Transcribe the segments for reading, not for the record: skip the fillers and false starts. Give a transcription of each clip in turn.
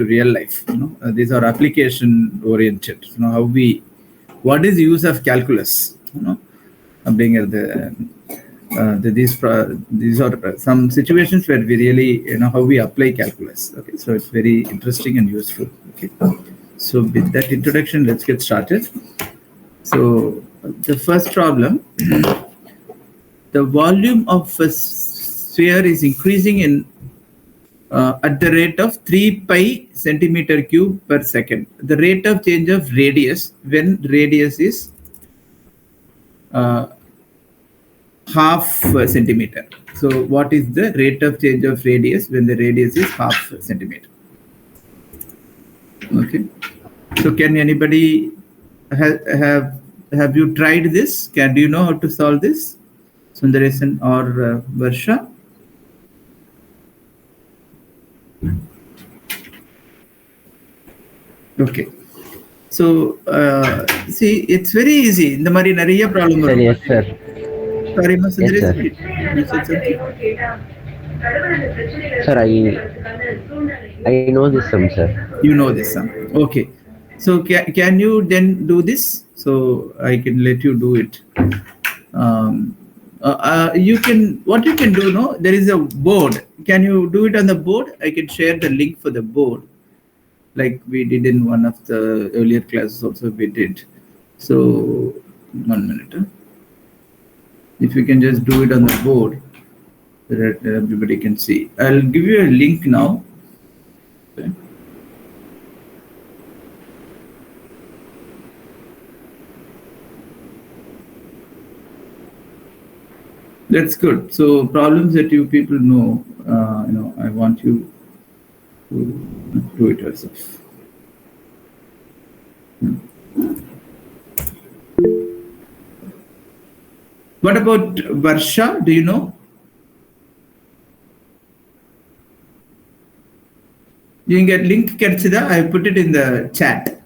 to real life. These are application oriented. What is the use of calculus? These are some situations where we really how we apply calculus. Okay, so it's very interesting and useful. Okay, so with that introduction, let's get started. So the first problem, the volume of a sphere is increasing at the rate of 3 pi centimeter cube per second. The rate of change of radius when radius is half centimeter. So what is the rate of change of radius when the radius is half centimeter? Okay. So can anybody have you tried this? Do you know how to solve this? Sundaresan or Varsha? Okay. So see, it's very easy. In the Mari Nariya problem. Sir, yes, sir. Sorry, Sundaresan. Yes, sir. You said something? Sir, I know this sum, sir. You know this sum. Okay. So can you then do this? So I can let you do it. You can, what you can do, no? There is a board. Can you do it on the board? I can share the link for the board, like we did in one of the earlier classes. Also, we did. So 1 minute. Huh? If you can just do it on the board, so that everybody can see. I'll give you a link now. Okay. That's good. So problems that you people know, I want you to do it yourself. What about Varsha? Do you know? You can get link Kerchida. I put it in the chat.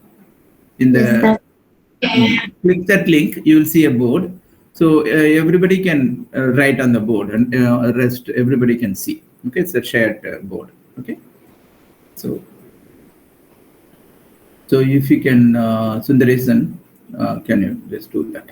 Click that link, you will see a board. So everybody can write on the board, and rest everybody can see. Okay, it's a shared board. Okay, so if you can, Sundaresan, can you just do that?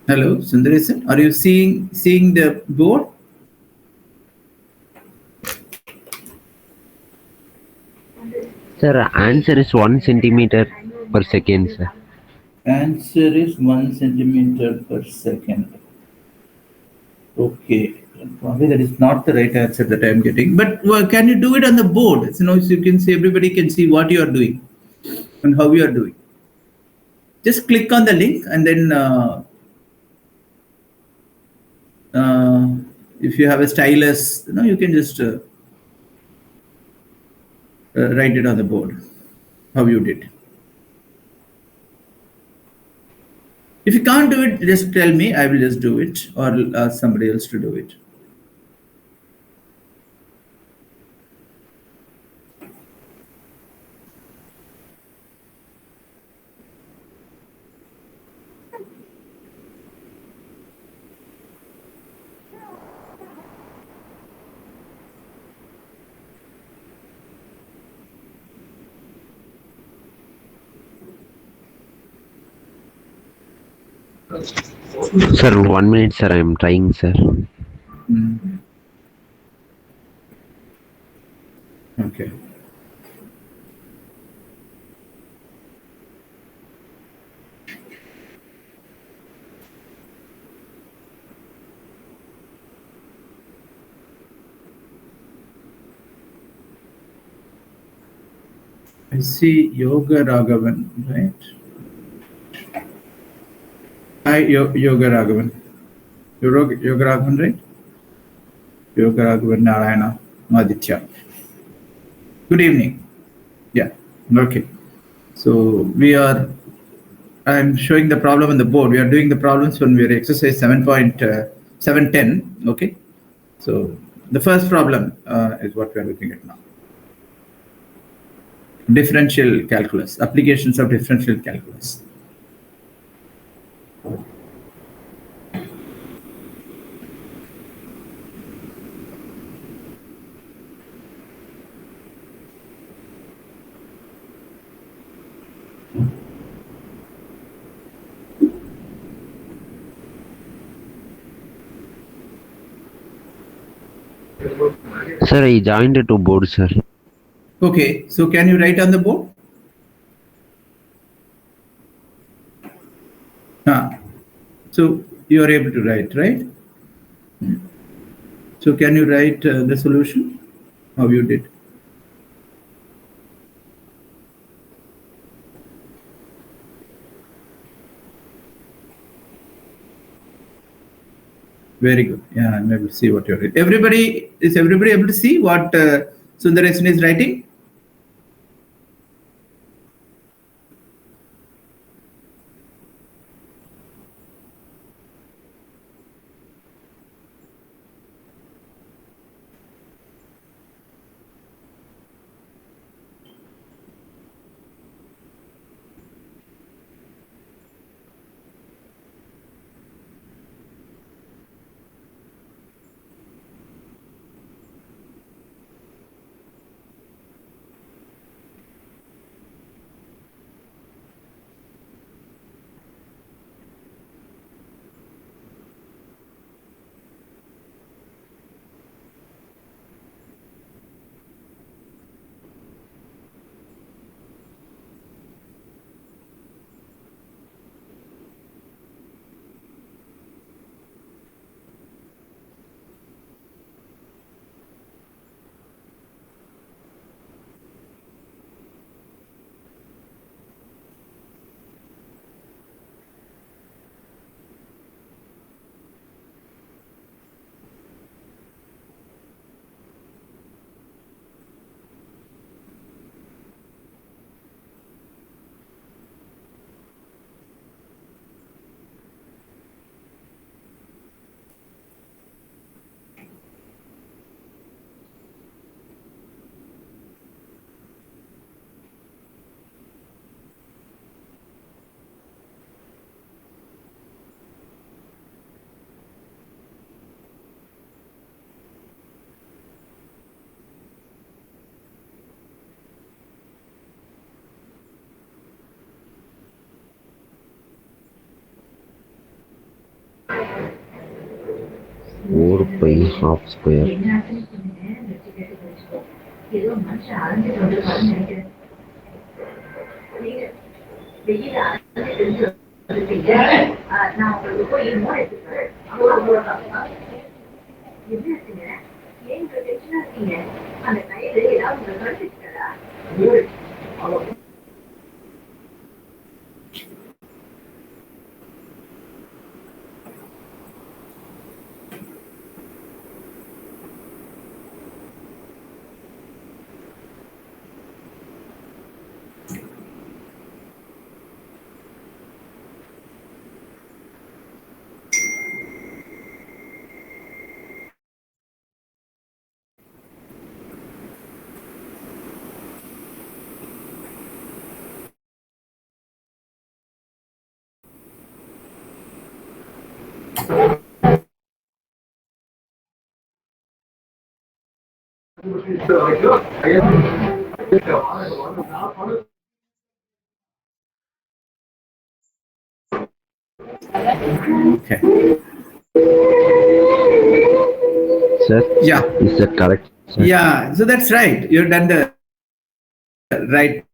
Hello, Sundaresan, are you seeing the board? Sir, answer is 1 centimeter per second, sir. Answer is 1 centimeter per second. Okay, probably that is not the right answer that I am getting. But can you do it on the board? So you can see, everybody can see what you are doing and how you are doing. Just click on the link, and then if you have a stylus, you can just write it on the board how you did. If you can't do it, just tell me. I will just do it, or ask somebody else to do it. Sir, 1 minute, sir. I am trying, sir. Okay. I see Yoga Raghavan, right? Hi, Yoga Raghavan. Yoga Raghavan, right? Yoga Raghavan Narayana Maditya. Good evening. Yeah. Okay. So I'm showing the problem on the board. We are doing the problems when we are exercise 7.710. Okay. So the first problem is what we are looking at now. Differential calculus, applications of differential calculus. Sir, I joined to board, sir. Okay, so can you write on the board? So you are able to write, right? So can you write the solution? How you did? Very good. Yeah, I'm able to see what you're writing. Is everybody able to see what Sundaresan is writing? Four pi half square. Okay. Sir, Yeah. is that correct, sir? Yeah. So that's right. You've done the right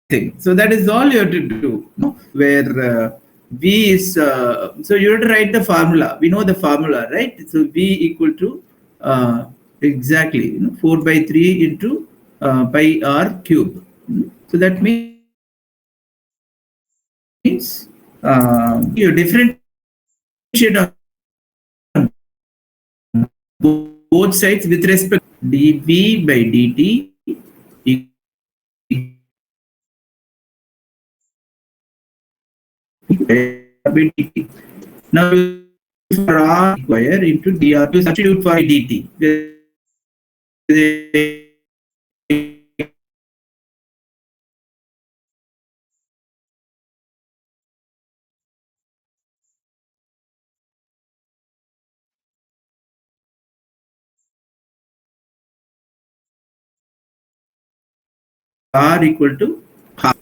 thing. So that is all you have to do. No? Where V is so you have to write the formula. We know the formula, right? So V equal to exactly, 4 by 3 into pi r cube. So that means you differentiate on both sides with respect to dv by dt now for r square into dr, you substitute for dt. R equal to half.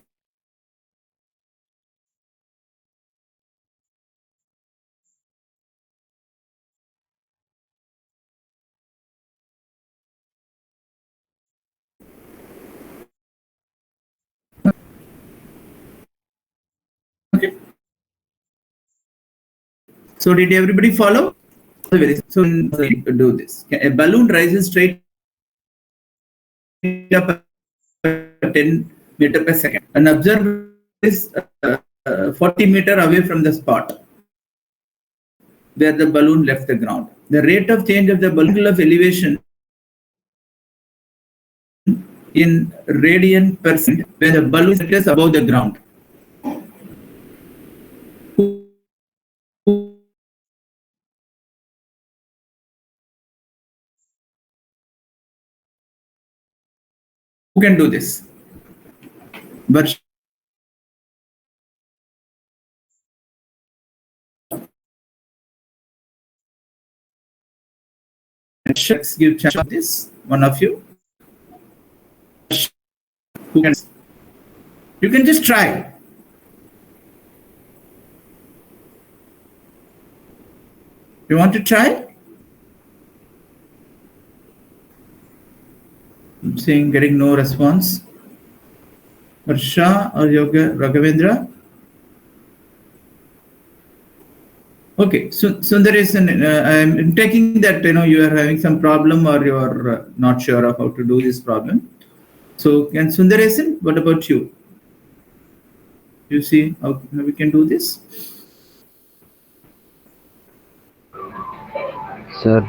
Okay. So did everybody follow? So do this. A balloon rises straight up at 10 meter per second. An observer is 40 meter away from the spot where the balloon left the ground. The rate of change of the balloon of elevation in radian per second when the balloon is above the ground. Who can do this? But let's give chance of this. One of you who can. You can just try. You want to try? I'm saying getting no response. Harsha or Yoga Raghavendra? Okay, so Sundaresan, I'm taking that you are having some problem or you are not sure of how to do this problem. So can Sundaresan, what about you? You see how we can do this? Sir,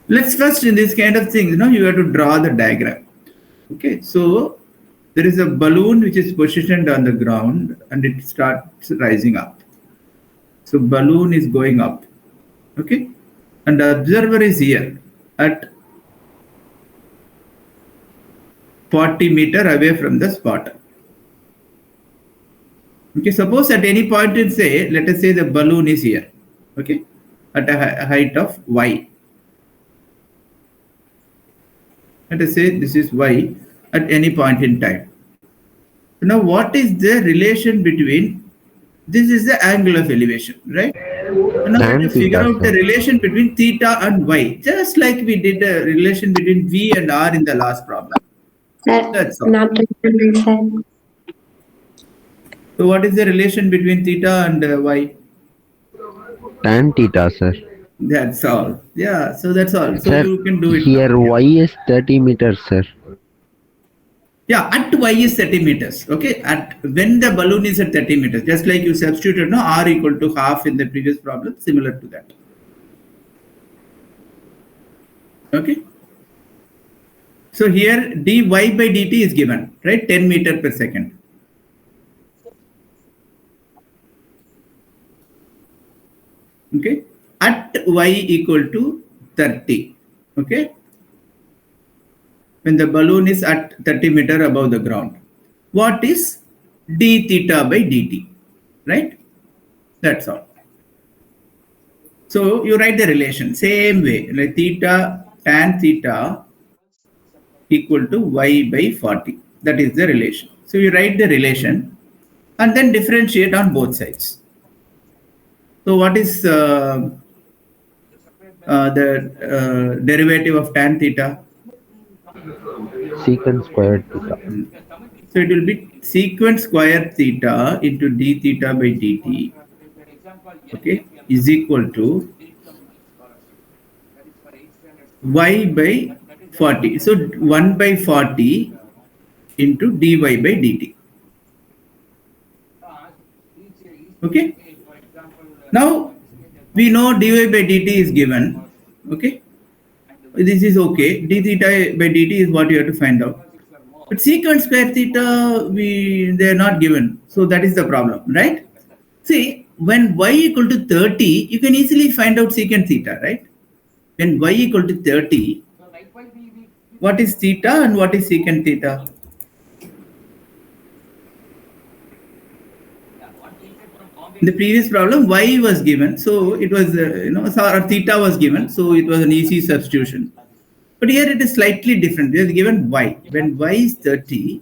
Let's first in this kind of things, you have to draw the diagram. Okay, so there is a balloon which is positioned on the ground and it starts rising up. So balloon is going up. Okay, and the observer is here at 40 meter away from the spot. Okay, suppose at any point in say, let us say the balloon is here. Okay, at a height of y. Let us say this is y at any point in time. Now, what is the relation between this is the angle of elevation, right? Now, we have to figure out the relation between theta and y, just like we did the relation between v and r in the last problem. That's all. Not sir. So, what is the relation between theta and y? tan theta, sir. That's all. Yeah, so that's all. So Sir, you can do it. here now. y is 30 meters, sir. Yeah, at y is 30 meters. Okay, at when the balloon is at 30 meters, just like you substituted, no, r equal to half in the previous problem, similar to that. Okay. So here dy by dt is given, right? 10 meter per second. Okay, at y equal to 30. Okay, when the balloon is at 30 meter above the ground, what is d theta by dt, right? That's all. So you write the relation same way, like theta tan theta equal to y by 40. That is the relation. So you write the relation and then differentiate on both sides. So what is the derivative of tan theta? Secant squared theta. So it will be secant square theta into d theta by dt. Okay, is equal to y by 40. So 1 by 40 into dy by dt. Okay. Now we know dy by dt is given. Okay. This is okay. D theta by dt is what you have to find out. But secant square theta, they are not given. So that is the problem, right? See, when y equal to 30, you can easily find out secant theta, right? When y equal to 30, what is theta and what is secant theta? In the previous problem, y was given, so it was, or theta was given, so it was an easy substitution. But here it is slightly different. It is given y. When y is 30,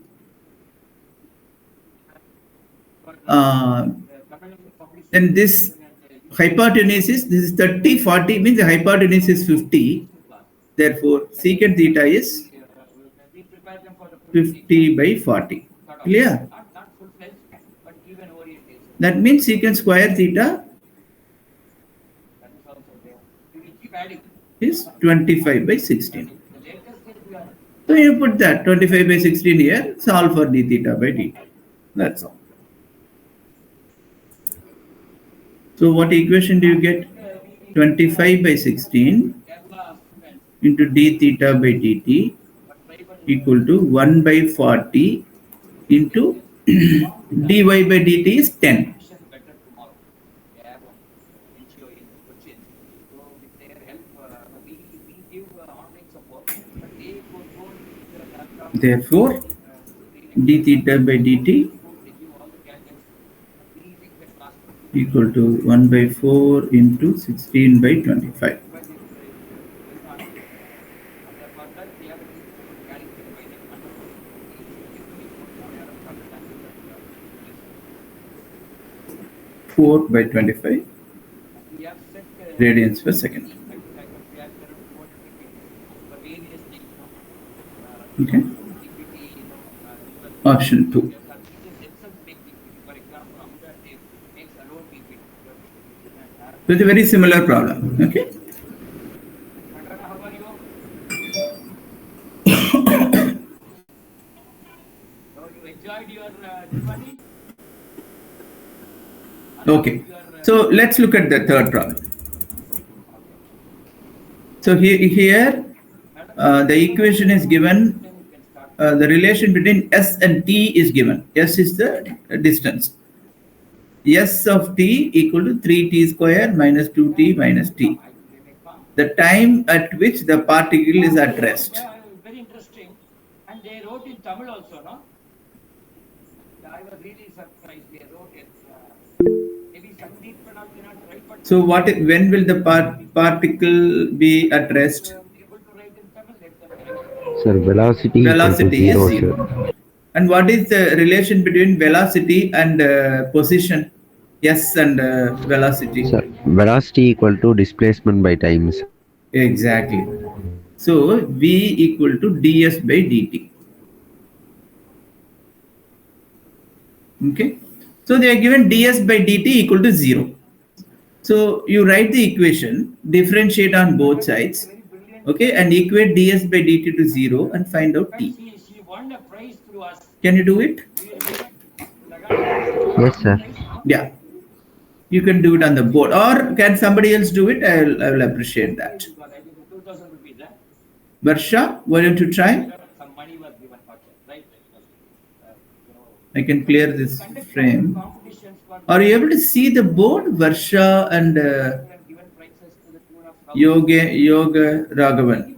then this hypotenuse is, this is 30, 40 means the hypotenuse is 50. Therefore, secant theta is 50 by 40. Clear? That means secant square theta is 25 by 16. So you put that 25 by 16 here, solve for d theta by dt. That's all. So what equation do you get? 25 by 16 into d theta by dt equal to 1 by 40 into dy by dt is 10. Therefore, d theta by dt equal to 1 by 4 into 16 by 25. By 25 radians per second. Okay. Option 2. So it's a very similar problem. Okay. Okay. So let's look at the third problem. So here the equation is given. The relation between S and T is given. S is the distance. S of T equal to 3t square minus 2t minus t. The time at which the particle is at rest. Very interesting. And they wrote in Tamil also, no? I was really surprised. They wrote it. Maybe some people are not right. But so when will the particle be at rest? Sir, velocity is 0, zero. sir. And what is the relation between velocity and position? S and velocity. Sir, velocity equal to displacement by time, sir. Exactly. So V equal to ds by dt. Okay. So they are given ds by dt equal to 0. So you write the equation, differentiate on both sides, okay, and equate ds by dt to 0 and find out t. She won a prize through us. Can you do it? Yes, sir. Yeah. You can do it on the board, or can somebody else do it? I will appreciate that. 2,000 rupees. Varsha, why don't you try? Some money was given for right? I can clear this frame. Are you able to see the board, Varsha and Yoga Raghavan?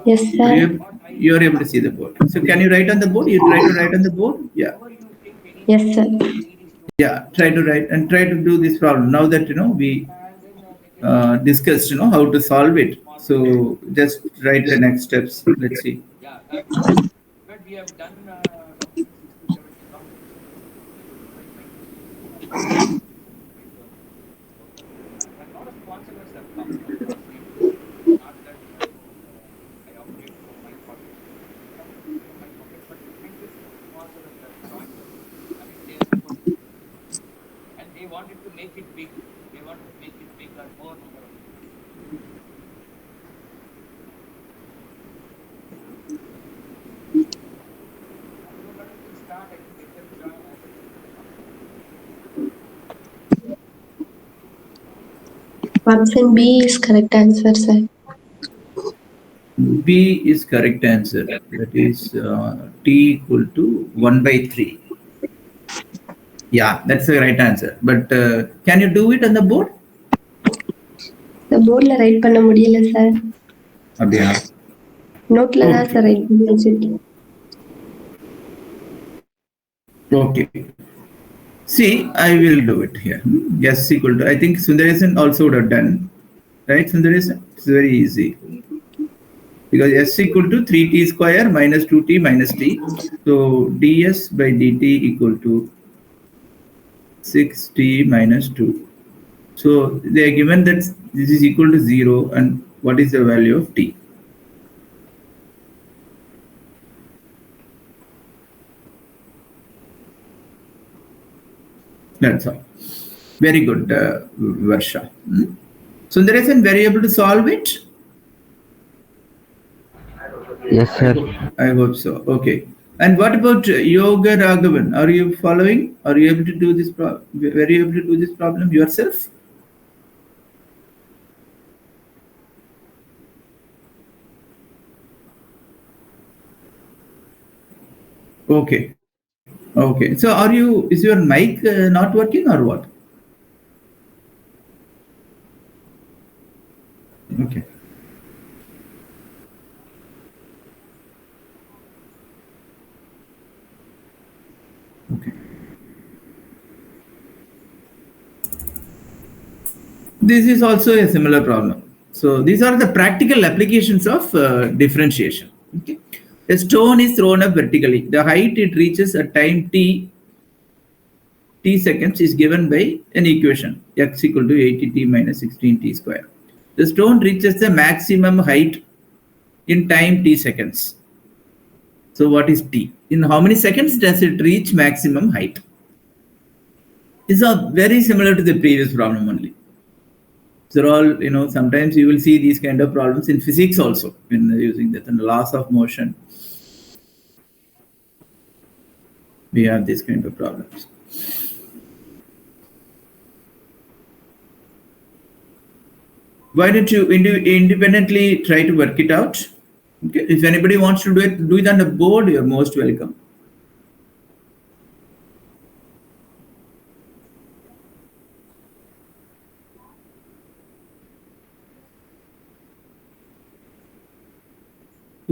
Yes, sir. You're able to see the board. So can you write on the board? You try to write on the board? Yeah. Yes, sir. Yeah, try to write and try to do this problem. Now that we discussed how to solve it. So just write the next steps. Let's see. Yeah, but we have done something 60, 70 a lot of sponsors have come. Not that I operate from my pocket. My pocket, but many sponsors have joined us. I mean, they support, and they wanted to make it big. They want to make it Option B is correct answer, sir. B is correct answer. That is T equal to 1 by 3. Yeah, that's the right answer. But can you do it on the board? The போர்ட்ல right பண்ண முடியல sir. அப்படியா? நோட்ல தான் Okay. Sir right பண்ணி வச்சிருக்கேன். Okay. See, I will do it here. S equal to, I think Sundaresan also would have done. Right, Sundaresan? It's very easy. Because S equal to 3t square minus 2t minus t. So ds by dt equal to 6t minus 2. So they are given that this is equal to 0 and what is the value of t? That's all. Very good, Varsha. Sundaresan, were you able to solve it? Yes, sir. I hope so. Okay. And what about Yoga Raghavan? Are you following? Are you able to do this? Were you able to do this problem yourself? Okay. Okay. So, are you? Is your mic not working or what? Okay. Okay. This is also a similar problem. So these are the practical applications of differentiation. Okay. A stone is thrown up vertically. The height it reaches at time t seconds is given by an equation x equal to 80t minus 16t square. The stone reaches the maximum height in time t seconds. So what is t? In how many seconds does it reach maximum height? These are very similar to the previous problem only. They're all, sometimes you will see these kind of problems in physics also when using that. And the laws of motion, we have these kind of problems. Why don't you independently try to work it out? Okay. If anybody wants to do it on the board, you're most welcome.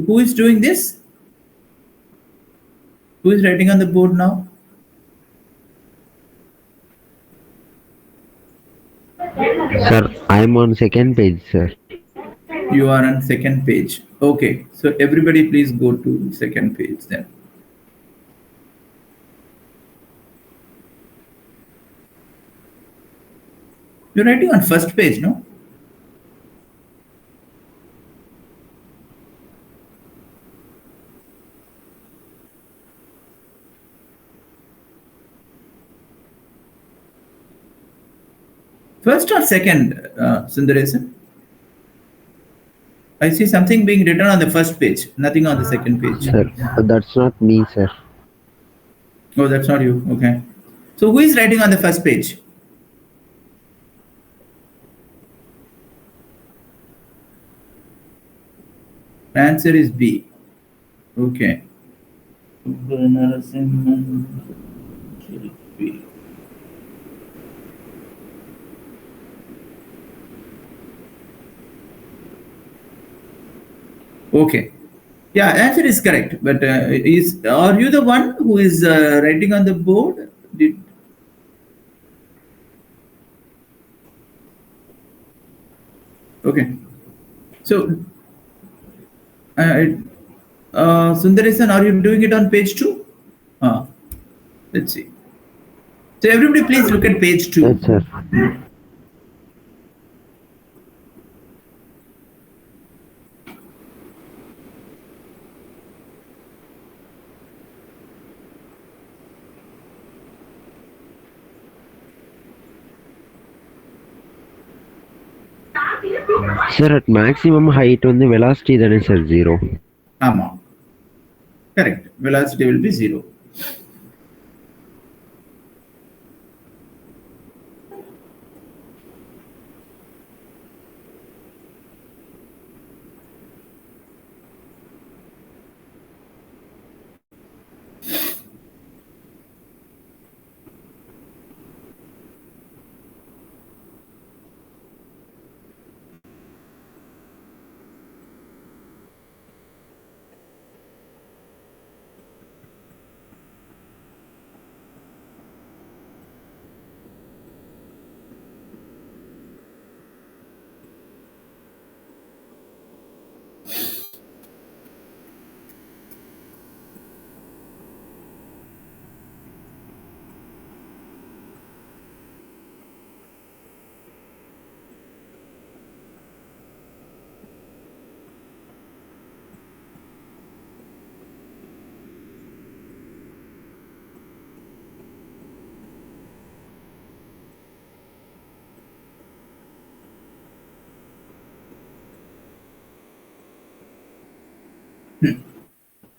Who is doing this? Who is writing on the board now? Sir, I'm on second page, sir. You are on second page. Okay. So everybody please go to second page then. You're writing on first page, no? First or second, Sundaresan? I see something being written on the first page, nothing on the second page. Sir, that's not me, sir. Oh, that's not you. Okay. So who is writing on the first page? Answer is B. Okay. Okay. Yeah, answer is correct. But are you the one who is writing on the board? Okay. So, Sundaresan, are you doing it on page 2? Let's see. So everybody please look at page 2. Yes, sir. Sir, at maximum height on the velocity then is sir 0. Correct. Velocity will be 0.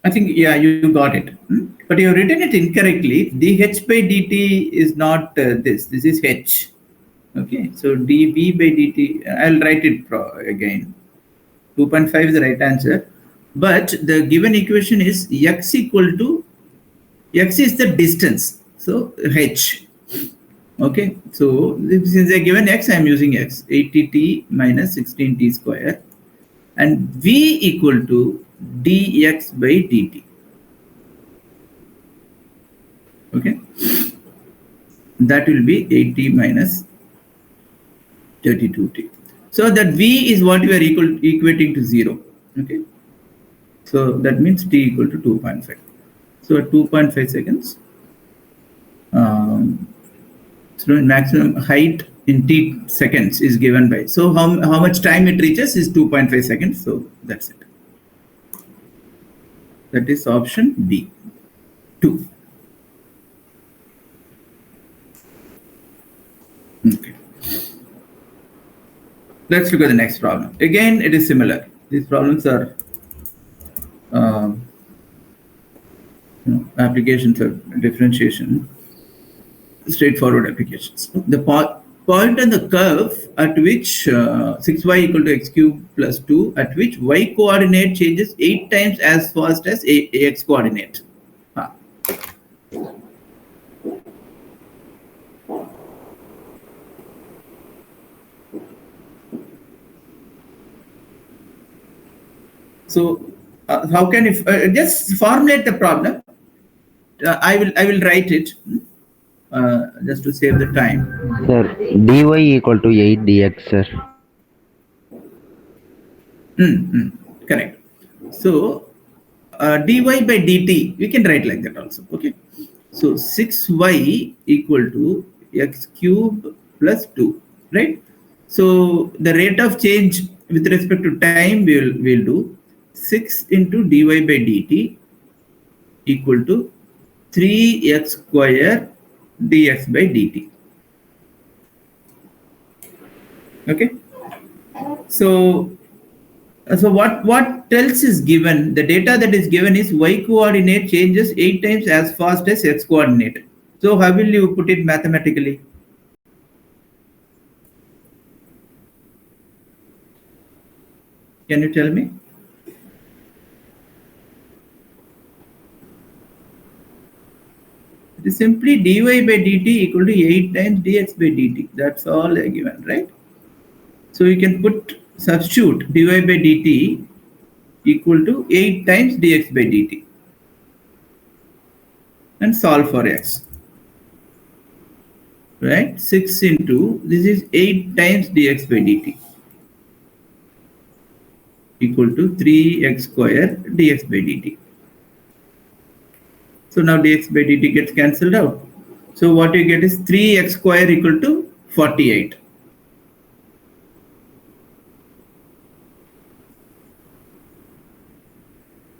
I think, yeah, you got it. But you have written it incorrectly. dh by dt is not this. This is h. Okay, so dv by dt, I'll write it again. 2.5 is the right answer. But the given equation is x equal to, x is the distance. So h. Okay, so since I given x, I am using x. 80t minus 16t square. And v equal to dx by dt. Okay, that will be 80 minus 32t. So that v is what we are equating to 0. Okay, so that means t equal to 2.5. So at 2.5 seconds, so maximum height in t seconds is given by. So how much time it reaches is 2.5 seconds. So that's it. That is option B. 2. Okay. Let's look at the next problem. Again, it is similar. These problems are applications of differentiation, straightforward applications. The point on the curve at which 6y equal to x cube plus 2, at which y coordinate changes 8 times as fast as x coordinate. So how can you just formulate the problem? I will write it just to save the time. Sir, dy equal to 8 dx, sir. Correct. So dy by dt, we can write like that also. Okay. So 6y equal to x cube plus 2, right? So the rate of change with respect to time we'll do 6 into dy by dt equal to 3x square dx by dt. Okay. So what else is given? The data that is given is y coordinate changes 8 times as fast as x coordinate. So how will you put it mathematically? Can you tell me? It is simply dy by dt equal to 8 times dx by dt. That's all given, right? So you can substitute dy by dt equal to 8 times dx by dt and solve for x. Right? 6 into, this is 8 times dx by dt equal to 3x square dx by dt. So now dx by dt gets cancelled out. So what you get is 3x square equal to 48.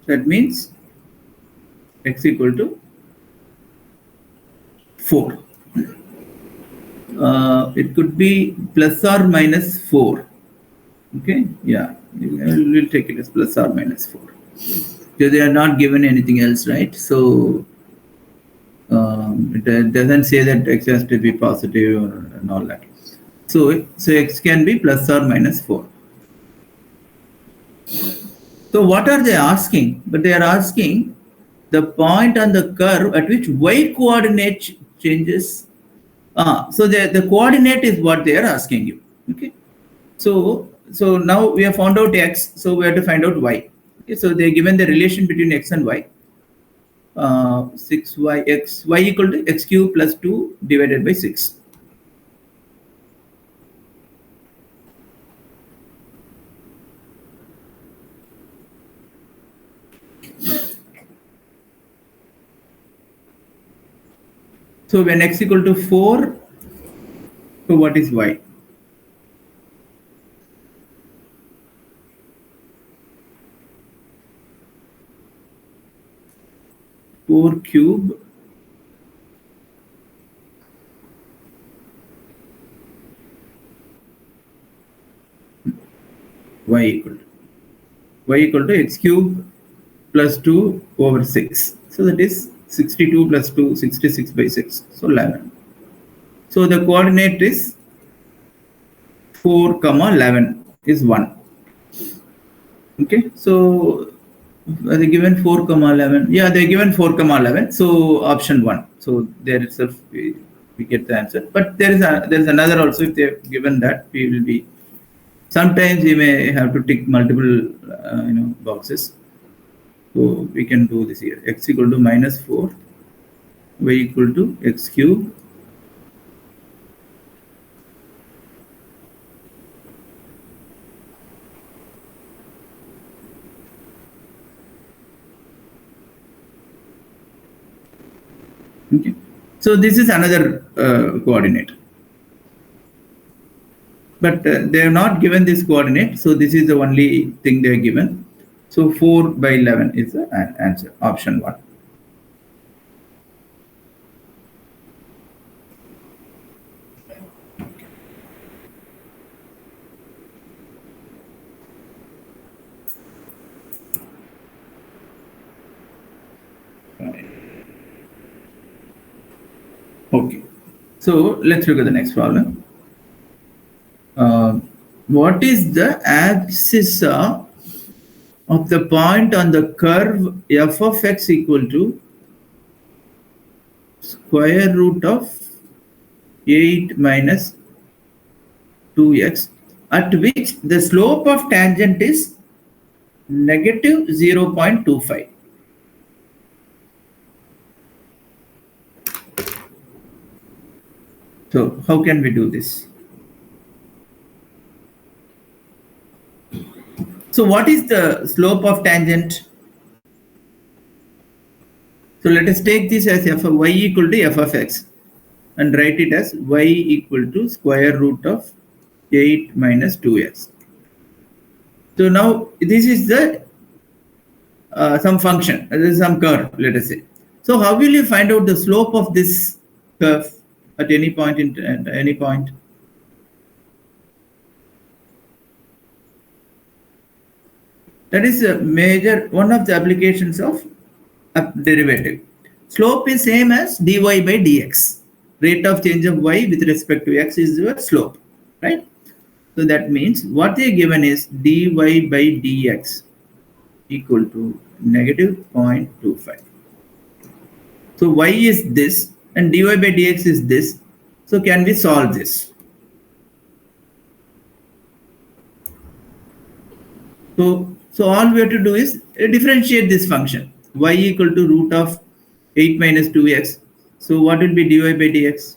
That means x equal to 4. It could be plus or minus 4. Okay, yeah, we'll take it as plus or minus 4. Because they are not given anything else, right? So it doesn't say that x has to be positive and all that. So x can be plus or minus 4. So what are they asking? But they are asking the point on the curve at which y coordinate changes. So the coordinate is what they are asking you. Okay. So now we have found out x. So we have to find out y. Okay. So they are given the relation between x and y. 6y x y equal to x cube plus 2 divided by 6. So when x equal to 4, so what is y? Four cube y equal to x cube plus 2 over 6. So that is 62 plus 2, 66 by 6. So 11. So the coordinate is 4, 11 is 1. Okay, so they given 4, 11. Yeah, they given 4, 11. So option 1. So there itself we get the answer. But there is another also. If they have given that, we will be. Sometimes we may have to tick multiple boxes. So we can do this here. X equal to minus 4, y equal to x cube. Okay. So this is another coordinate. But they have not given this coordinate. So this is the only thing they are given. So 4 by 11 is the answer, option 1. Okay, so let's look at the next problem. What is the axis of the point on the curve f of x equal to square root of 8 minus 2x, at which the slope of tangent is negative 0.25. So how can we do this? So what is the slope of tangent? So let us take this as f of y equal to f of x and write it as y equal to square root of 8 minus 2x. So now this is the some function, this is some curve, let us say. So how will you find out the slope of this curve at any point at any point? That is a major one of the applications of a derivative. Slope is same as dy by dx. Rate of change of y with respect to x is your slope, right? So that means what they given is dy by dx equal to negative 0.25. So y is this and dy by dx is this. So can we solve this? So all we have to do is differentiate this function. Y equal to root of 8 minus 2x. So what will be dy by dx?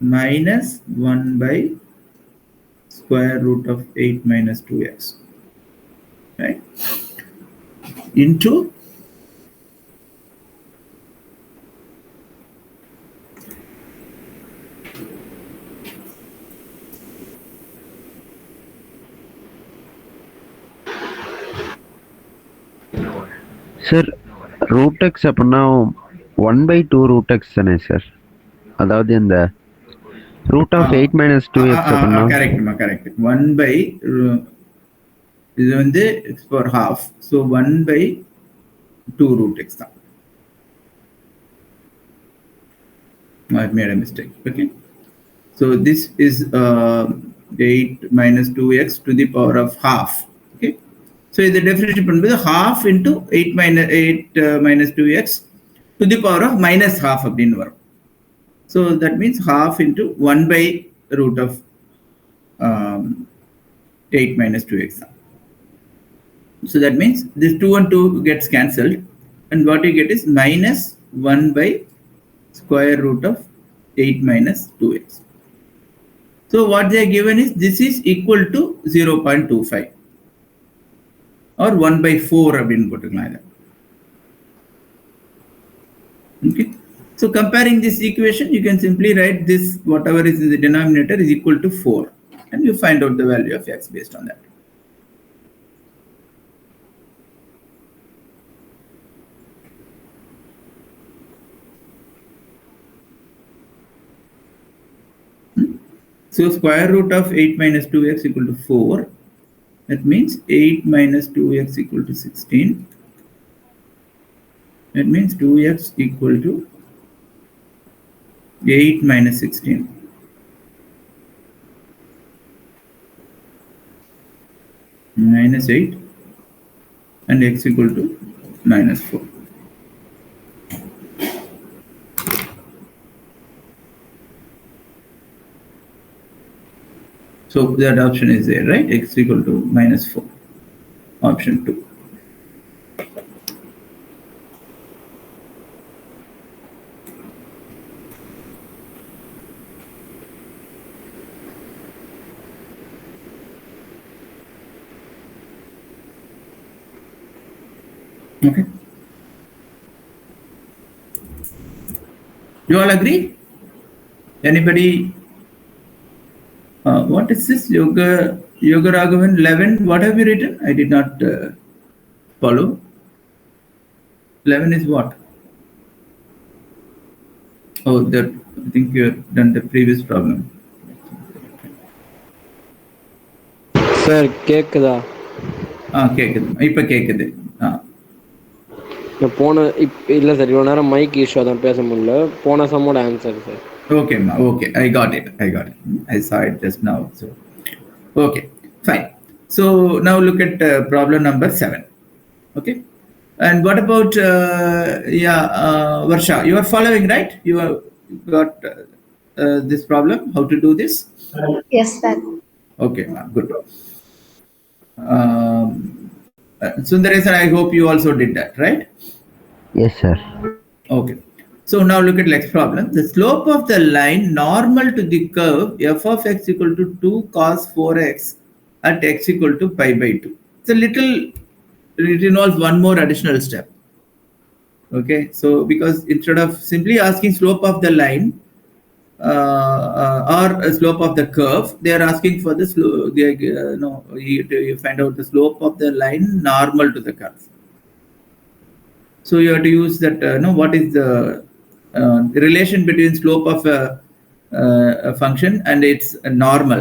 Minus 1 by square root of 8 minus 2x. Right? Into sir root x அப்படின்னா 1/2 root X தானே sir? அதாவது இந்த root of 8 minus 2x அப்படின்னா correct 1 by இது வந்து for half, so 1/2 root x தான். I made a mistake. Okay, so this is 8 minus 2x to the power of half. Okay, so the definition பண்ணும்போது half into 8 minus 2x to the power of minus half அப்படின்னு வரும். So that means half into 1 by root of 8 minus 2x. So that means this 2 and 2 gets cancelled, and what you get is minus 1 by square root of 8 minus 2x. So what they are given is this is equal to 0.25 or 1 by 4 அப்படின்னு போட்டுக்கலாம். Okay. So comparing this equation, you can simply write this whatever is in the denominator is equal to 4, and you find out the value of x based on that. So square root of 8 minus 2x equal to 4. That means 8 minus 2x equal to 16. That means 2x equal to 8 minus 16. Minus 8 and x equal to minus 4. So that option is there, right? X equal to minus 4. Option 2. Okay. You all agree? Anybody? What is this? Yoga Raghavan 11. What have you written? I did not follow. 11 is what? Oh, that I think you have done the previous problem. Sir கேக்குதா? கேக்குது. இப்ப கேக்குது. இல்ல sir, இவ்வளவு நேரம் mic issue தான் பேச முடியல. போன சம்மோட answer sir. Okay, okay, I got it. I saw it just now. So, okay, fine. So now look at problem number 7. Okay, and what about Varsha? You are following, right? You have got this problem. How to do this? Yes, sir. Okay, good. Sundaresan, I hope you also did that, right? Yes, sir. Okay. So now look at next problem. The slope of the line normal to the curve f of x equal to 2 cos 4x at x equal to pi by 2. It's a little, it involves one more additional step. Okay. So because instead of simply asking slope of the line or slope of the curve, they are asking for the slope. You find out the slope of the line normal to the curve. So you have to use that. What is the relation between slope of a function and its normal?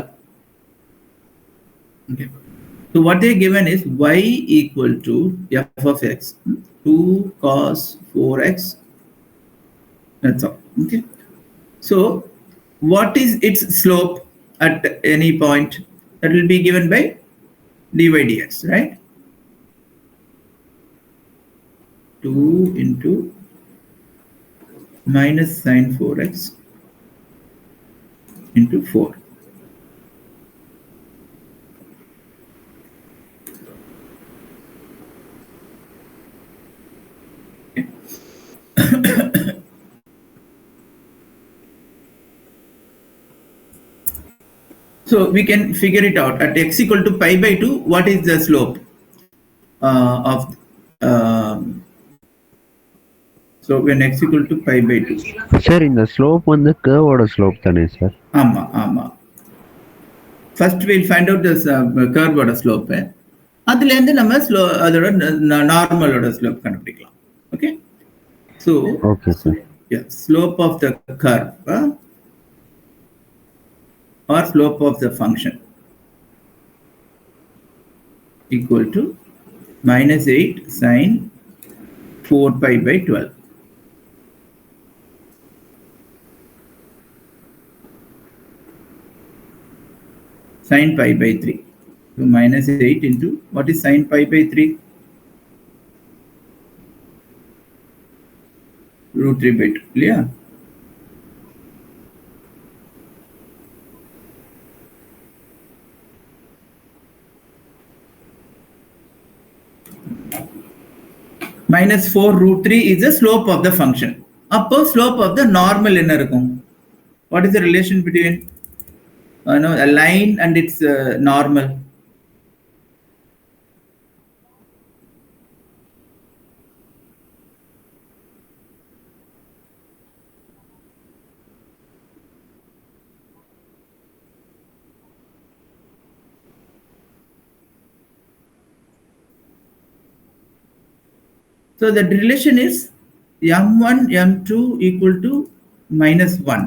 Okay. So what they given is y equal to f of x 2 cos 4x. That's all. Okay. So what is its slope at any point? That will be given by dy dx, right? 2 into minus sine 4x into 4. Okay. So we can figure it out. At x equal to pi by 2, what is the slope of so when x equal to pi by 2. Sir, in the slope on the curve or slope thane sir? Ama. First we'll find out this curve or slope. அதுல இருந்து நம்ம அதோட நார்மலோட slope கண்டுபிடிக்கலாம். Okay. So okay, sir. Yeah, slope of the curve or slope of the function equal to minus 8 sine 4 pi by 12. Sine pi by 3. So minus 8 into what is sine pi by 3? Root 3 by 2. Clear? Minus 4 root 3 is the slope of the function. Upper slope of the normal என்ன இருக்கும்? What is the relation between a line and its normal? So the relation is m1 m2 equal to minus 1,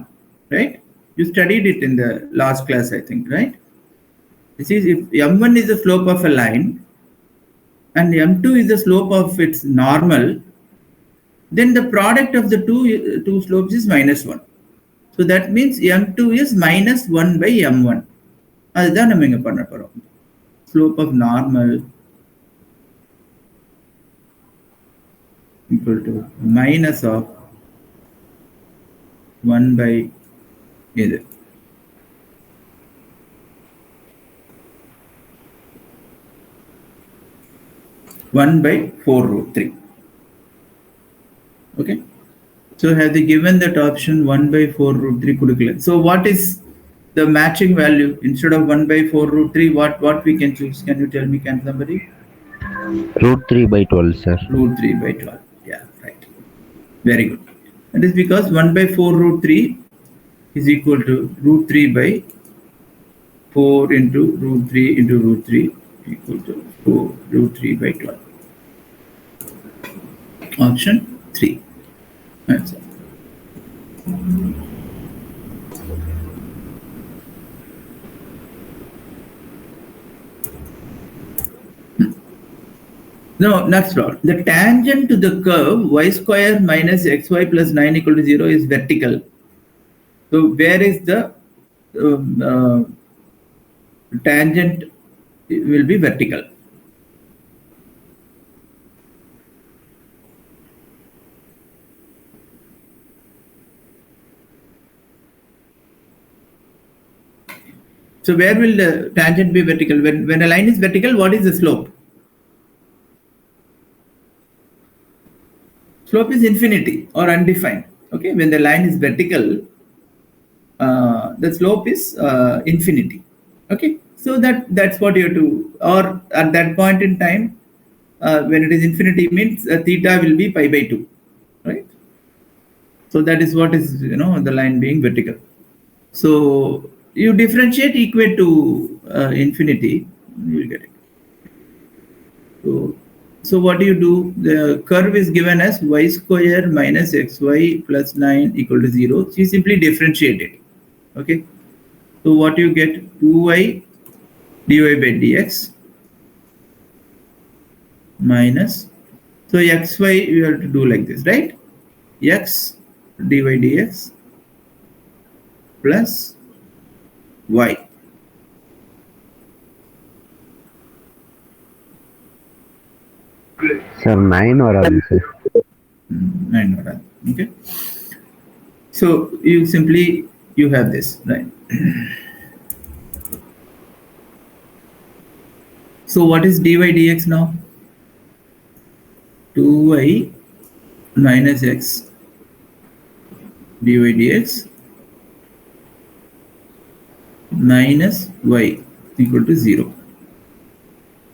right? You studied it in the last class, I think, right? This is if m1 is the slope of a line and m2 is the slope of its normal, then the product of the two slopes is -1. So that means m2 is -1 by m1. அதுதான் நம்ம இங்க பண்ண போறோம். Slope of normal equal to minus of 1 by இது 1 by 4 root 3. Okay. So have they given that option 1 by 4 root 3 கொடுக்கல. So what is the matching value instead of 1 by 4 root 3? What we can choose? Can you tell me? Can somebody? Root 3 by 12, sir. Root 3 by 12. Yeah, right. Very good. That is because 1 by 4 root 3 is equal to root 3 by 4 into root 3 into root 3 equal to 4 root 3 by 12. Option 3. Answer. No, next problem. The tangent to the curve y square minus xy plus 9 equal to 0 is vertical. So where is the tangent will be vertical? So where will the tangent be vertical? When a line is vertical, what is the slope? Slope is infinity or undefined. Okay, when the line is vertical, the slope is infinity. Okay, so that's what you have to, or at that point in time, when it is infinity means theta will be pi by 2, right? So that is what is the line being vertical. So you differentiate equate to infinity, you will get it. So what do you do? The curve is given as y square minus xy plus 9 equal to 0. So you simply differentiate it. Okay. So what you get? 2y dy by dx minus. So xy you have to do like this, right? X dy dx plus y. Sir, 9 வராது sir. 9 வராது. Okay. So you simply have this, right? So what is dy dx now? 2y minus x dy dx minus y equal to 0.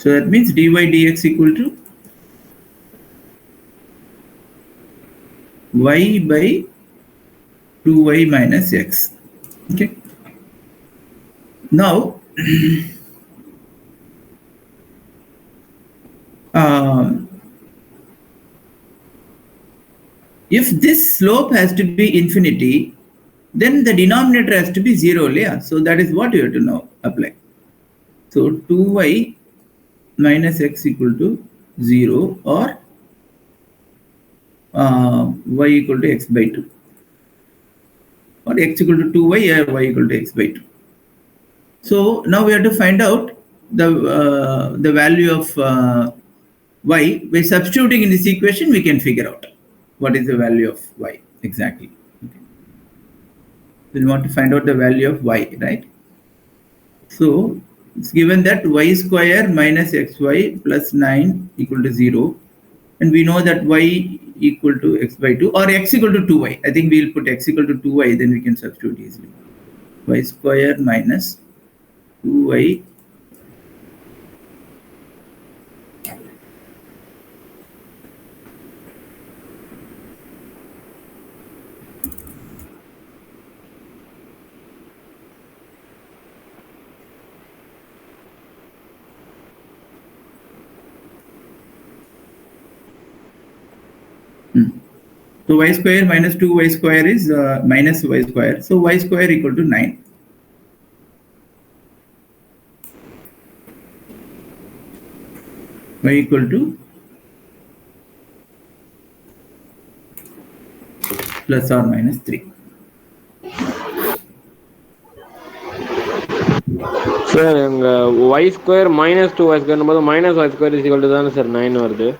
So that means dy dx equal to y by 2y minus x. Okay. Now if this slope has to be infinity, then the denominator has to be 0. Yeah. So that is what you have to now apply. So 2y minus x equal to 0 or y equal to x by 2, or x equal to 2y or y equal to x by 2. So now we have to find out the value of y. By substituting in this equation, we can figure out what is the value of y exactly. Okay. We want to find out the value of y, right? So it's given that y square minus xy plus 9 equal to 0. And we know that y equal to x by 2 or x equal to 2y. I think we'll put x equal to 2y, then we can substitute easily. Y square minus 2y So So y square minus 2y square is minus y square. So y square equal to 9. Y equal to plus or minus 3. Sir எங்க y square minus 2y square போது minus y square is equal to தானே sir 9 வருது.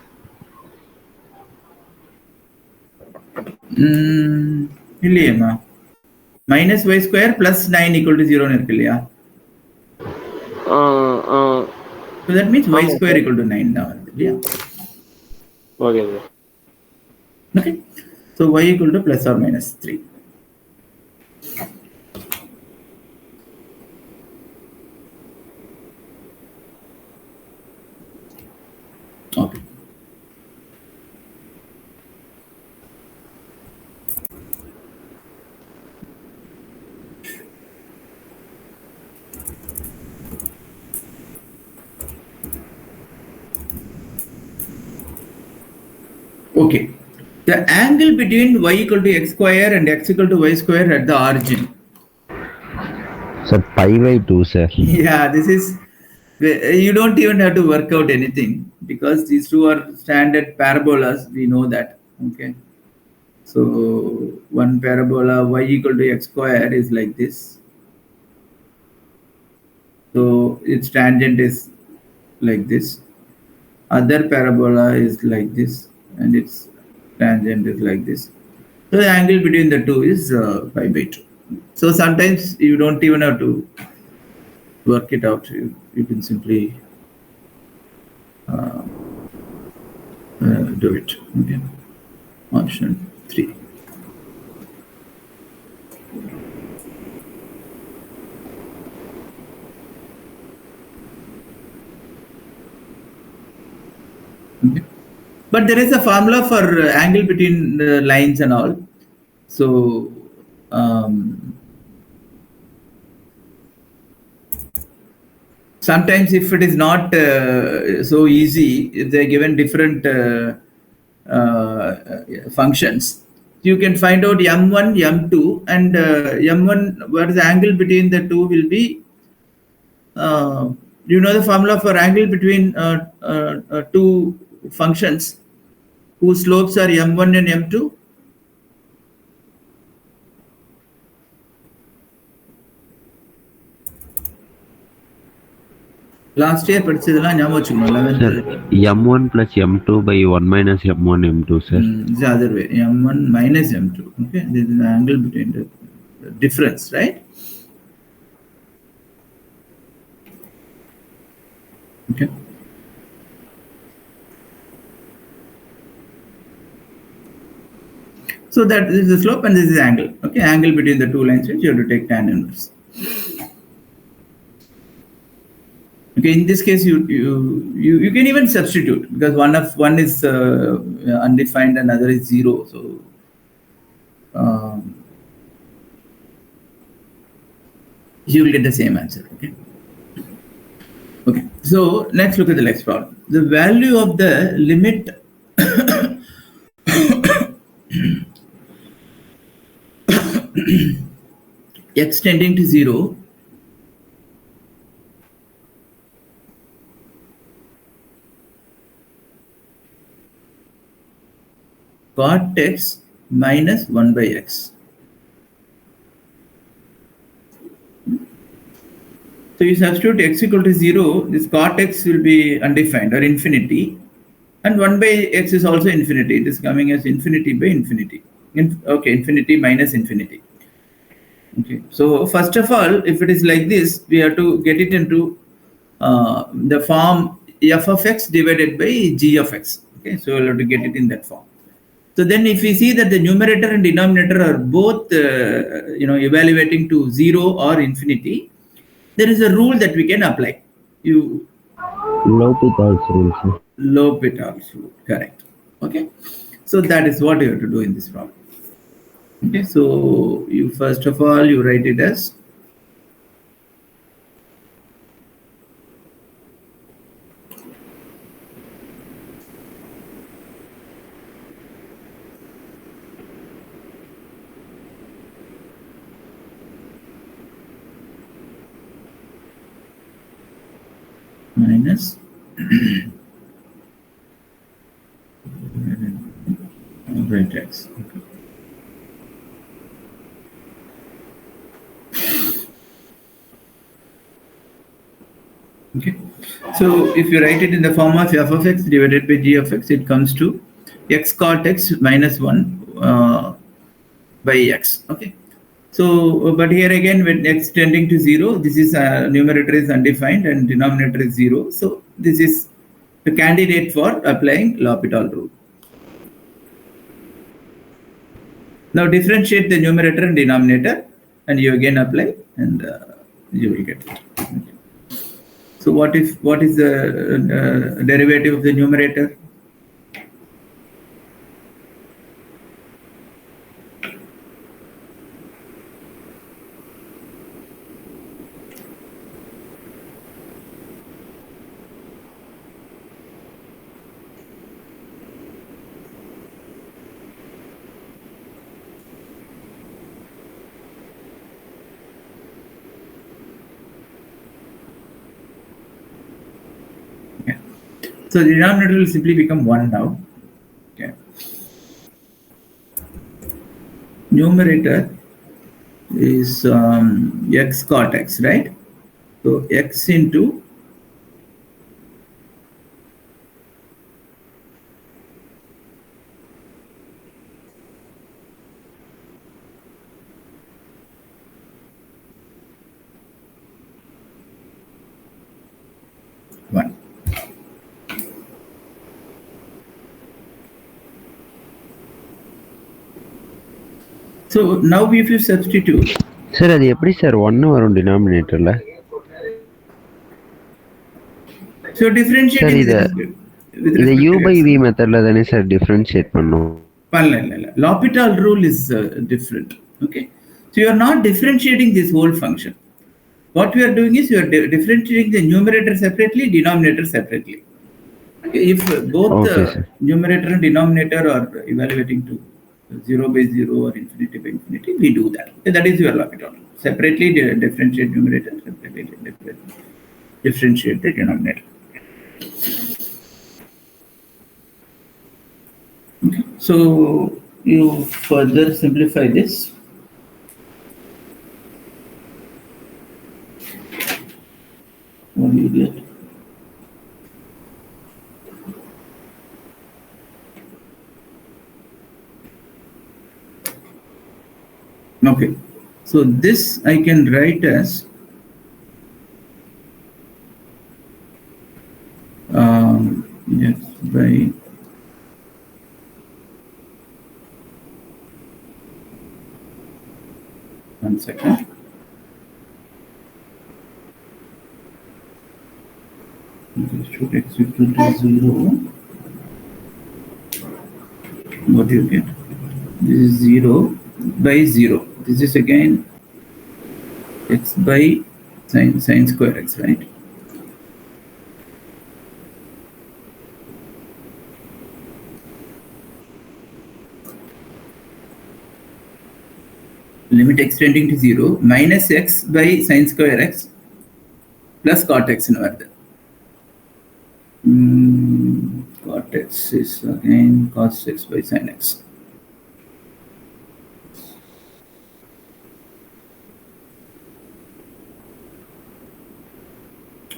இல்லையேம்மா, minus y square plus 9 equal to 0 இருக்கு இல்லையா? So that means y square equal to 9 தான் வருது இல்லையா? Okay sir. Okay. So y equal to plus or minus 3. Okay. Okay. The angle between y equal to x square and x equal to y square at the origin. Sir, pi by 2, sir. Yeah, this is, you don't even have to work out anything because these two are standard parabolas. We know that. Okay. So one parabola y equal to x square is like this. So its tangent is like this. Other parabola is like this, and its tangent is like this. So the angle between the two is pi by 2. So sometimes you don't even have to work it out. You can simply do it. Okay. Option 3. Okay. But there is a formula for angle between the lines and all. So sometimes if it is not so easy, if they're given different functions, you can find out m1, m2, and m1, what is the angle between the two will be, you know the formula for angle between two functions whose slopes are m1 and m2? Last year படிச்சதெல்லாம் ஞாபகம் வச்சுக்கணும். 11th. m1 plus m2 by 1 minus m1 m2, sir. It's the other way. m1 minus m2. Okay, this is the angle between the difference, right? Okay. So that this is the slope and this is the angle. Okay, angle between the two lines, which you have to take tan inverse. Okay, in this case, you can even substitute because one is undefined and other is 0. So you will get the same answer. Okay. Okay. So let's look at the next problem. The value of the limit x tending to 0 cot x minus 1 by x. So you substitute x equal to 0, this cot x will be undefined or infinity, and 1 by x is also infinity. It is coming as infinity by infinity. Okay, infinity minus infinity. Okay, so first of all, if it is like this, we have to get it into the form f of x divided by g of x. Okay, so we'll have to get it in that form. So then if we see that the numerator and denominator are both evaluating to 0 or infinity, there is a rule that we can apply. L'Hopital's rule, sir. L'Hopital's rule, correct. Okay, so that is what you have to do in this problem. Okay, so you first of all you write it as minus right x. Okay. So if you write it in the form of f of x divided by g of x, it comes to x cot x minus 1 by x. Okay. So, but here again, when x tending to 0, this is numerator is undefined and denominator is 0. So, this is the candidate for applying L'Hopital rule. Now, differentiate the numerator and denominator, and you again apply, and you will get it. Okay. So, what is the derivative of the numerator? So the denominator will simply become 1 now. Okay. Numerator is x cot x, right? So x into one. So now if you substitute, sir அது எப்படி sir 1 வரும் டினாமினேட்டர்ல? so differentiate sir இத u by v மெத்தட்ல தானே sir differentiate பண்ணோம். L'Hopital rule is different. Okay, so you are not differentiating this whole function. What we are doing is you are differentiating the numerator separately, denominator separately. Okay, if both the numerator and denominator are evaluating to 0 by 0 or infinity by infinity, we do that. Okay, that is your L'Hopital rule. Separately differentiate numerator, separately differentiate the denominator. Okay, so you further simplify this. What do you get? Okay, so this I can write as yes by one second. This should x equal to 0. What do you get? This is 0 by 0. This is again x by sine square x, right? Limit x tending to 0 minus x by sine square x plus cot x in order. Cot x is again cos x by sin x.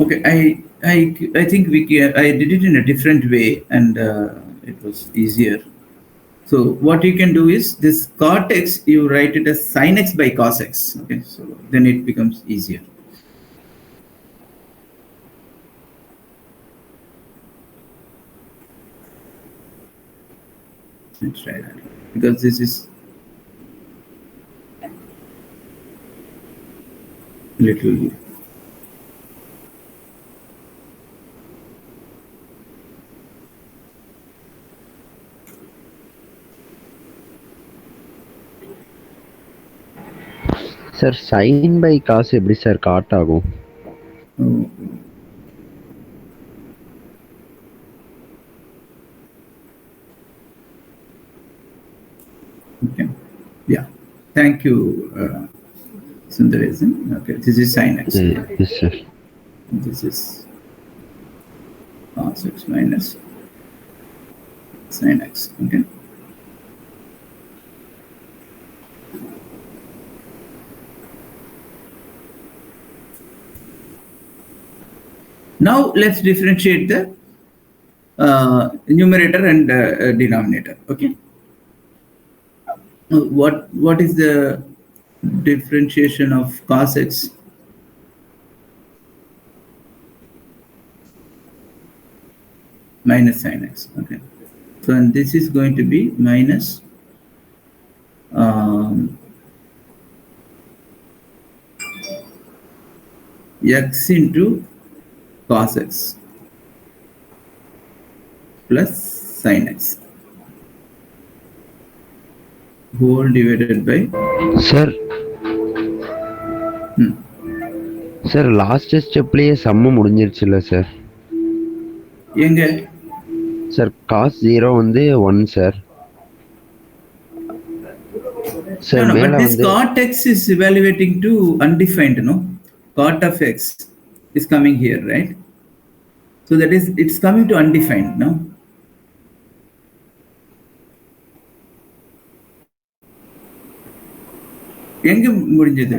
Okay, I think I did it in a different way and it was easier. So what you can do is this cot x, you write it as sin x by cos x. Okay, so then it becomes easier. Let's try that because this is little. Sir sin by cos எப்படி sir God ஆகும்? Okay. Yeah. Thank you, Sundaresan. Okay. This is sin x. Yes, sir. This is cos x minus sin x. Okay. Now let's differentiate the numerator and denominator. Okay. What is the differentiation of cos x? Minus sin x. Okay. So and this is going to be minus x into cos x plus sin x whole divided by sir sir last ஸ்டெப்லயே sum முடிஞ்சிருச்சுல்ல sir? எங்க sir cos 0 வந்து 1 sir. Sir but மேல this வந்து cot x is evaluating to undefined, no? Cot of x is coming here, right? So that is, it's coming to undefined, no? எங்க முடிஞ்சது?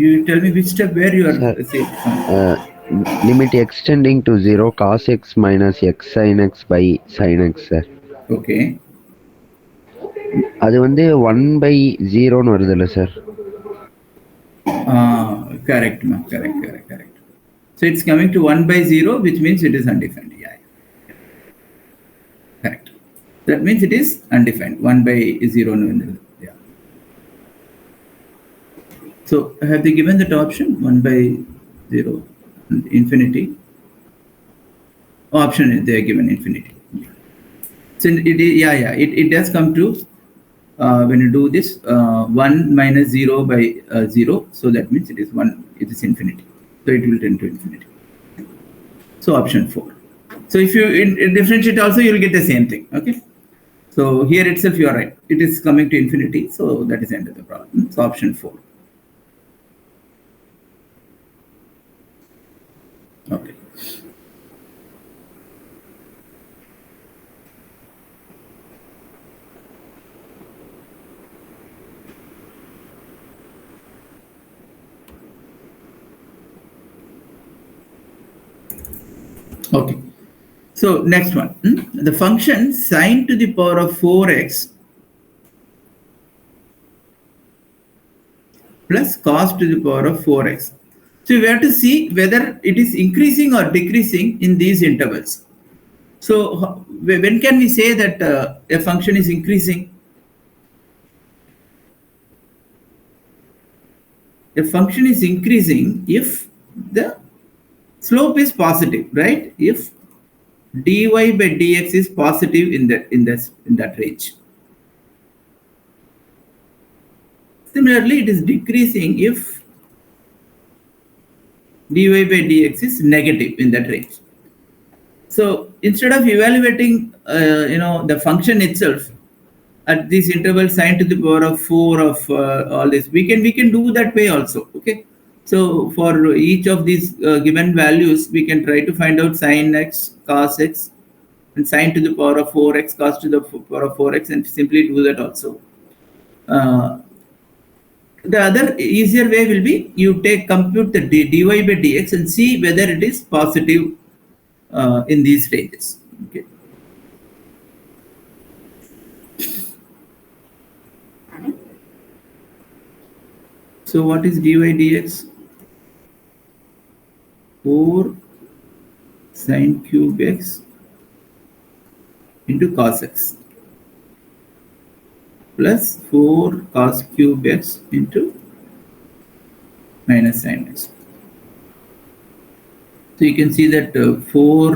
You tell me which step where you are saying. Limit extending to 0 cos x minus x sine x by sine x sir. Okay. அது வந்து 1/0ன்னு வருதுல்ல sir? Correct, ma. Correct. So it's coming to 1/0, which means it is undefined. Yeah. Correct. That means it is undefined. 1/0. Yeah. So have they given that option? 1/0 and infinity. Option they are given infinity. So it does come to when you do this 1 minus 0/0. So that means it is 1. It is infinity. So it will tend to infinity. So option 4. So if you differentiate also, you will get the same thing. Okay. So here itself you are right. It is coming to infinity. So that is the end of the problem. So option 4. Okay. Okay. So next one, the function sin to the power of 4x plus cos to the power of 4x. So we have to see whether it is increasing or decreasing in these intervals. So when can we say that a function is increasing? A function is increasing if the slope is positive, right? If dy by dx is positive in that range. Similarly, it is decreasing if dy by dx is negative in that range. So instead of evaluating the function itself at this interval sin to the power of 4 of all this, we can do that way also. Okay. So for each of these given values, we can try to find out sin x, cos x, and sin to the power of 4x, cos to the power of 4x, and simply do that also. The other easier way will be you compute the dy by dx and see whether it is positive in these ranges. Okay. So what is dy dx? 4 sin cube x into cos x plus 4 cos cube x into minus sin x. So you can see that 4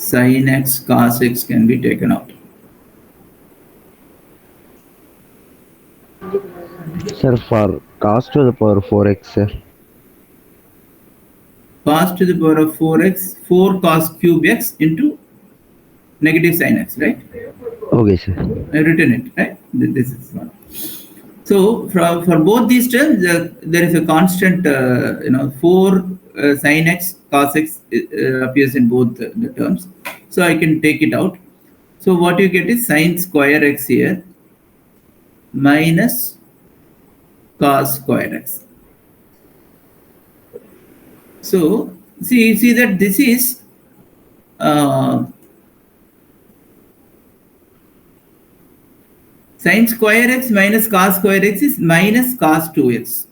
sin x cos x can be taken out. Sir, for cos to the power 4x, sir. Cos to the power of 4x, 4 cos cube x into negative sin x, right? Okay, sir. I written it, right? This is one. So for both these terms, there is a constant, 4 sin x, cos x appears in both the terms. So I can take it out. So what you get is sin square x here minus cos square x. So see that this is sin square x minus cos square x is minus cos 2x.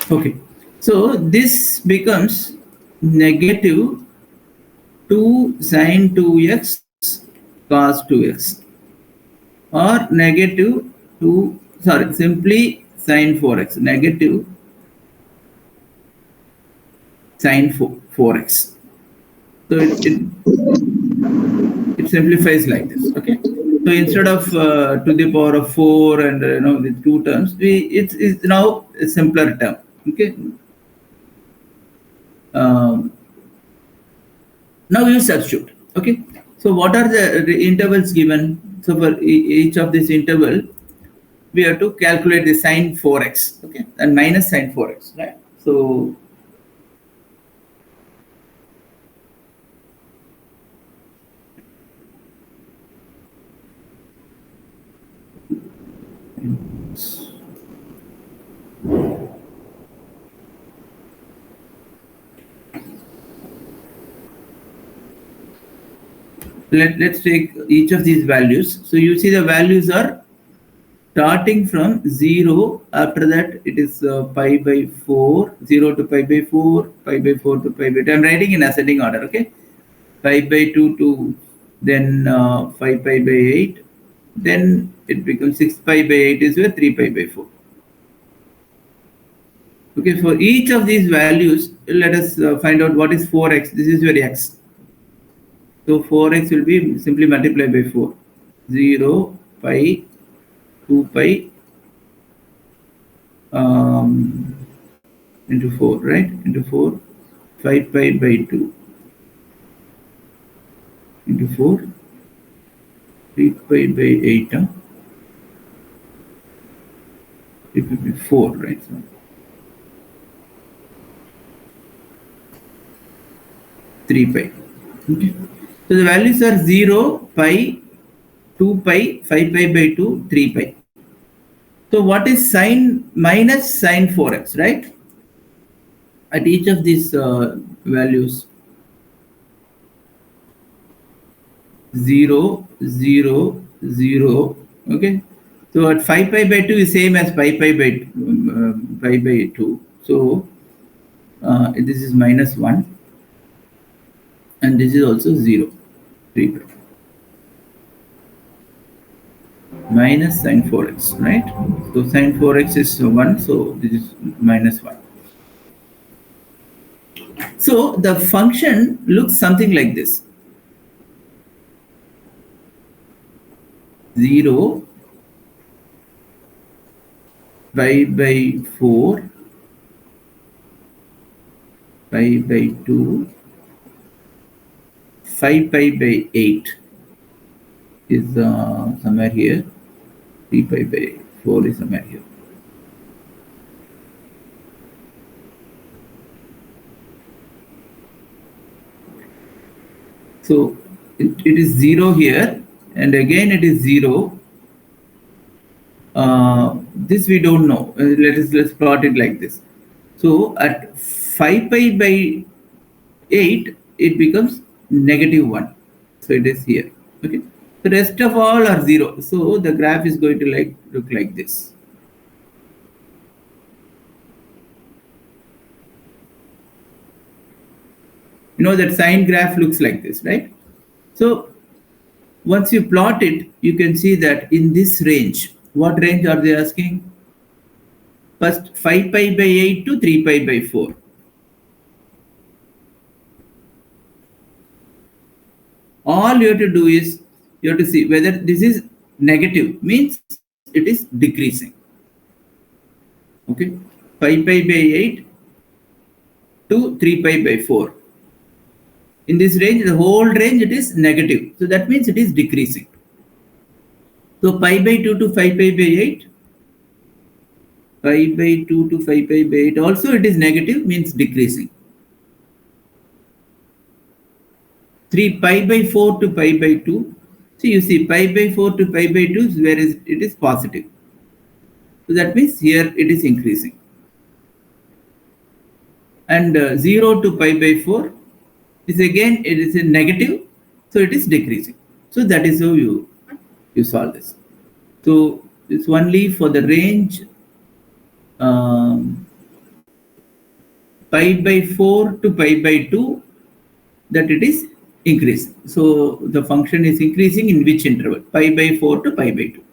Okay, so this becomes negative 2 sin 2x cos 2x or negative 2, sorry, simply sin 4x, negative sin 4x. So it simplifies like this. Okay, so instead of to the power of 4 and with two terms, it's now a simpler term. Okay. Now you substitute. Okay. So what are the intervals given? So for each of this interval, we have to calculate the sin 4x. Okay, and minus sin 4x. Right. So let's take each of these values. So you see the values are starting from 0. After that it is pi by 4, 0 to pi by 4, pi by 4 to pi by 2. I'm writing in ascending order. Okay, pi by 2 to then 5 pi by 8, then it becomes 6 pi by 8 is where 3 pi by 4. Okay, for each of these values, let us find out what is 4x. This is your x. So 4x will be simply multiplied by 4. 0, pi, 2 pi into 4, right? Into 4, 5 pi by 2 into 4, 3 pi by 8. It will be 4, right? So 3 pi. Okay. So the values are 0, pi, 2 pi, 5 pi by 2, 3 pi. So what is sin minus sin 4x, right? At each of these values, 0, 0, 0. Okay. So at 5 pi by 2 is same as pi by 2. So this is minus 1. And this is also 0. 3 pi. Minus sin 4x, right? So sin 4x is 1, so this is minus 1. So the function looks something like this. 0, pi by 4, pi by 2, 5 pi by 8 is somewhere here. 3 pi by 4 is somewhere here. So it is 0 here, and again it is 0. This we don't know. Let's plot it like this. So at 5 pi by 8, it becomes -1. So it is here. Okay. The rest of all are 0. So the graph is going to look like this. You know that sine graph looks like this, right? So once you plot it, you can see that in this range, what range are they asking? First 5 pi by 8 to 3 pi by 4. All you have to do is you have to see whether this is negative, means it is decreasing. Okay, 5 pi by 8 to 3 pi by 4. In this range, the whole range, it is negative. So that means it is decreasing. So pi by 2 to 5 pi by 8, pi by 2 to 5 pi by 8, also it is negative, means decreasing. 3 pi by 4 to pi by 2. So you see pi by 4 to pi by 2 is where it is positive. So that means here it is increasing. And 0 to pi by 4 is again, it is a negative, so it is decreasing. So that is how you solve this. So it's only for the range pi by 4 to pi by 2 that it is increasing. So the function is increasing in which interval? Pi by 4 to pi by 2.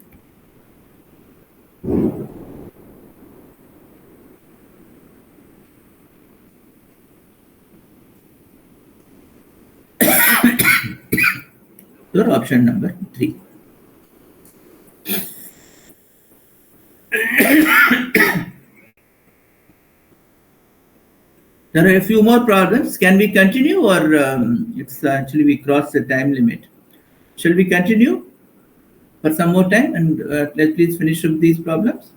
Your option number 3. There are a few more problems. Can we continue, or it's actually we crossed the time limit? Shall we continue for some more time and let's please finish up these problems?